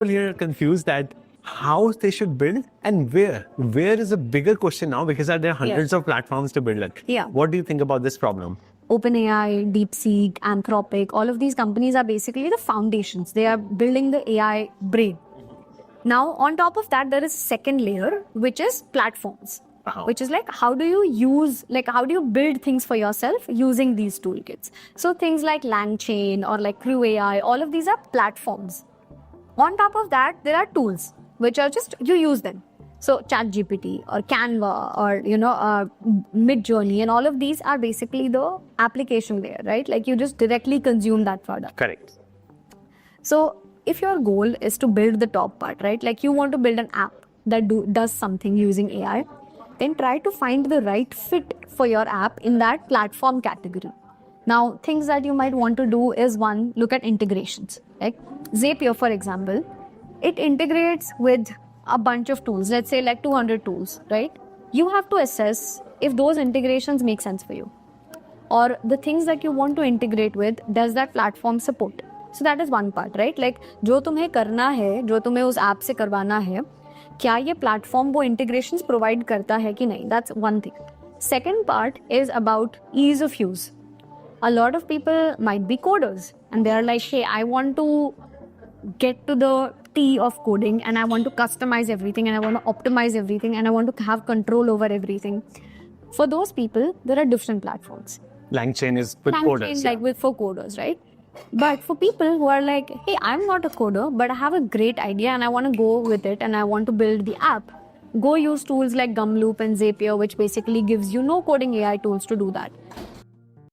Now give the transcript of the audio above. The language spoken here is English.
People here are confused that how they should build and where. Where is a bigger question now because there are hundreds of platforms to build it. Yeah. What do you think about this problem? OpenAI, DeepSeek, Anthropic, all of these companies are basically the foundations. They are building the AI brain. Now, on top of that, there is second layer, which is platforms. Which is like, how do you build things for yourself using these toolkits? So things like LangChain or like Crew AI, all of these are platforms. On top of that, there are tools, which are just, you use them. So ChatGPT or Canva or, Midjourney and all of these are basically the application layer, right? Like you just directly consume that product. Correct. So if your goal is to build the top part, right? Like you want to build an app that does something using AI, then try to find the right fit for your app in that platform category. Now, things that you might want to do is one, look at integrations. Like Zapier, for example, it integrates with a bunch of tools, let's say like 200 tools, right? You have to assess if those integrations make sense for you. Or the things that you want to integrate with, does that platform support? So that is one part, right? Like जो तुम्हें करना है, जो तुम्हें उस app से करवाना है, क्या ये प्लेटफॉर्म वो इंटीग्रेशंस प्रोवाइड करता है कि नहीं? That's one thing. Second part is about ease of use. A lot of people might be coders and they are like, hey, I want to get to the T of coding and I want to customize everything and I want to optimize everything and I want to have control over everything. For those people, there are different platforms. LangChain is with coders. Like for coders, right? But for people who are like, hey, I'm not a coder, but I have a great idea and I want to go with it and I want to build the app, go use tools like Gumloop and Zapier, which basically gives you no coding AI tools to do that.